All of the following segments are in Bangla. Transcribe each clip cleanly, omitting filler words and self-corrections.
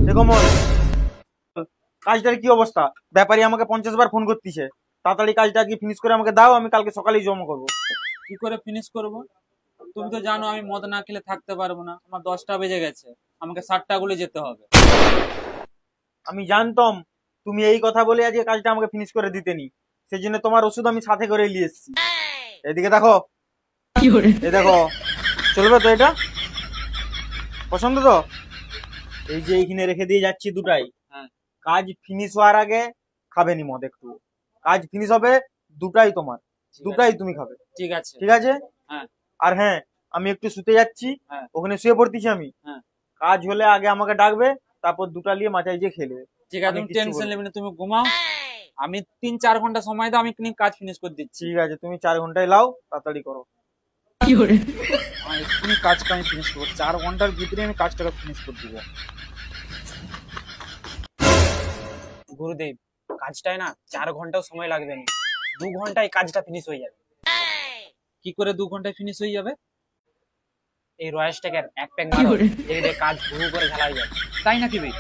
দেখো মোর কাজটার কি অবস্থা, ব্যাপারী আমাকে 50 বার ফোন করতেছে। তাড়াতাড়ি কাজটা আজকে ফিনিশ করে আমাকে দাও, আমি কালকে সকালেই জমা করবো। কি করে ফিনিশ করব? তুমি তো জানো আমি মদ না খেলে থাকতে পারবো না। আমার 10টা বেজে গেছে, আমাকে 7টা গুলো যেতে হবে। আমি জানতাম তুমি এই কথা বলে আজকে কাজটা আমাকে ফিনিশ করে দিতেনি, সেই জন্য তোমার ওষুধ আমি সাথে করে নিয়ে এসেছি। এদিকে দেখো, এই দেখো, চলবে তো? এটা পছন্দ তো? এই যে এইখানে রেখে দিয়ে যাচ্ছি দুটাই। হ্যাঁ, কাজ ফিনিশ হওয়ার আগে খাবে নি মদ একটু। কাজ ফিনিশ হবে, দুটাই তোমার, দুটাই তুমি খাবে। ঠিক আছে। ঠিক আছে? হ্যাঁ আর হ্যাঁ, আমি একটু শুতে যাচ্ছি, হ্যাঁ ওখানে শুয়ে পড়তেছি আমি। হ্যাঁ, কাজ হলে আগে আমাকে ডাকবে, তারপর দুটা নিয়ে মাথায় গিয়ে খেলবে। ঠিক আছে, আমি তুমি কিচ্ছু টেনশন বলবো নেবে না। না, তুমি ঘুমাও। আমি 3-4 ঘন্টা সময় দাও, আমি কাজ ফিনিশ করে দিচ্ছি। ঠিক আছে, তুমি 4 ঘন্টায় লাও, তাড়াতাড়ি করো। আমি এক্ষুনি কাজটা আমি ফিনিশ করবো, 4 ঘন্টার ভিতরে আমি কাজটাকে ফিনিশ করে দিব। গুরুদেব, কাজটায় না 4 ঘন্টাও সময় লাগবে না, 2 ঘন্টায় কাজটা ফিনিশ হয়ে যাবে। কি করে 2 ঘন্টায় ফিনিশ হয়ে যাবে? এই রয়েসটাকে এক প্যাক মারো, দেখবে কাজ ভু করে ঝালাই যায়। তাই নাকি ভাই?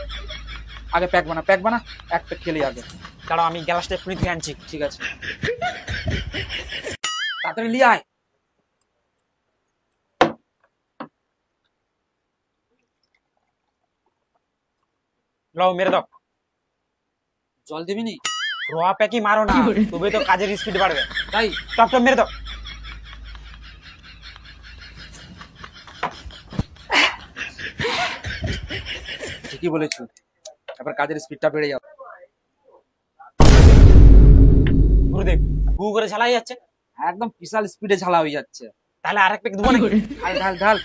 আগে প্যাক বানা, এক প্যাক খেলি আগে। দাঁড়াও, আমি গ্লাসটা এক্ষুনি ধুয়ে আনছি। ঠিক আছে, তাড়াতাড়ি লিয়ে আয়। লাও, মেরে দাও। জল দিবি নি? রোয়া প্যাকই মারো না, তবে তো কাজের স্পিড বাড়বে। তাই টপ টপ মেরে দাও। ঠিকই বলেছো, এবার কাজের স্পিডটা বেড়ে যাবে। গুরুদেব, হু করে ঝালাই যাচ্ছে, একদম বিশাল স্পিডে ঝালা হয়ে যাচ্ছে। তাহলে আরেক প্যাক দেবো নাকি? ঢাল ঢাল ঢাল।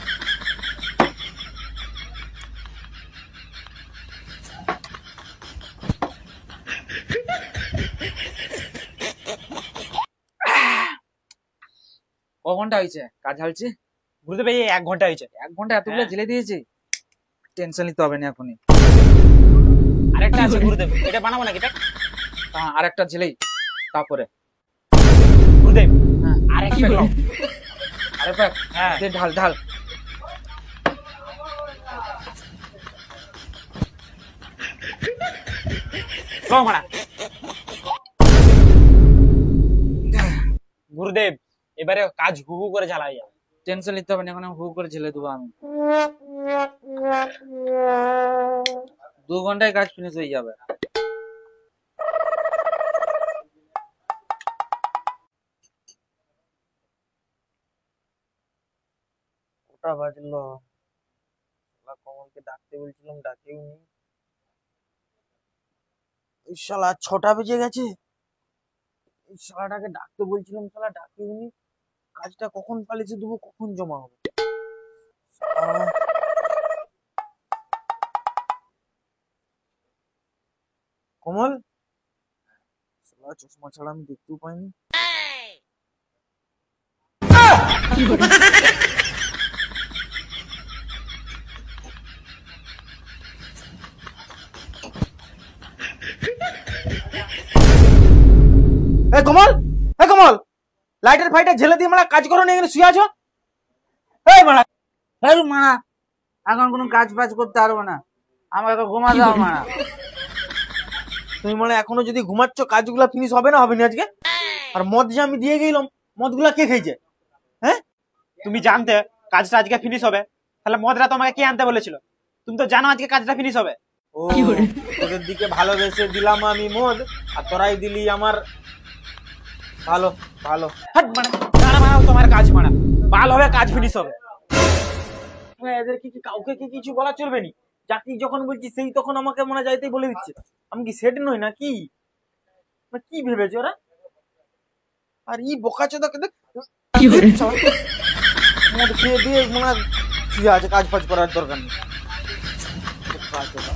ক ঘন্টা হয়েছে কাজ ঝালছি? গুরুদেব, এই 1 ঘন্টা হয়েছে। 1 ঘন্টা এতগুলো ঝেলে দিয়েছি, টেনশন নিতে হবে না এখনই। আরেকটা আছে গুরুদেব, এটা বানাবো নাকি প্যাক? হ্যাঁ, আরেকটা ঝেলেই তারপরে। গুরুদেব, হ্যাঁ আরেক প্যাক লাও। আরেক প্যাক, হ্যাঁ ঢাল ঢাল। লাও মারা। গুরুদেব, এবারে কাজ হু হু করে ঝালাই যাবে, টেনশন নিতে হবে না, এখন হু করে ঝেলে দেবো আমি। 2 ঘন্টায় কাজ ফিনিশ হয়ে যাবে। ওটা বাজলো, কমলকে ডাকতে বলছিলাম, ডাকেও নি। এই শালা 6টা বেজে গেছে, এই শালাটাকে ডাকতে বলছিলাম, শালা ডাকেও নি। কাজটা কখন পালিয়েছে দেবো, কখন জমা হবে? শালা, কমল, শালা চশমা ছাড়া আমি দেখতেও পাইনি। এ কমল, এ কমল, লাইটার ফাইটার ঝেলে দিয়ে মারা কাজ করো না, এখানে শুয়ে আছো? এই মারা, এই মা, এখন কোনো কাজ ফাজ করতে পারবো না, আমাকে ঘুমা দাও মা। তুমি মানে এখনো যদি ঘুমাচ্ছ, কাজগুলা ফিনিশ হবে না, হবে না আজকে? আর মদ যে আমি দিয়ে গেলাম, মদগুলা কে খেয়েছে? হ্যাঁ, তুমি জানতে কাজটা আজকে ফিনিশ হবে, তাহলে মদরা তোমাকে কে আনতে বলেছিল? তুমি তো জানো আজকে কাজটা ফিনিশ হবে। ও, তোদের দিকে ভালোবেসে দিলাম আমি মদ, আর তোরাই দিলি আমার। ভালো ভালো। হাট মানে, কারা মারাও তোমার কাজ মারা, ভালো হবে, কাজ ফিনিশ হবে। এদেরকে কি কাউকে কি কিছু বলা চলবে নি? যাকে যখন বলছি সেই তখন আমাকে মনে যাইতেই বলে দিচ্ছে। আমি কি সেট নই না কি? কি ভেবেছে ওরা? আর ই বোকাচোদাকে দেখ, মদ খেয়ে দিয়ে মনে হয় শুয়ে আছে, কাজ ফাজ করার দরকার নেই। বোকাচোদা।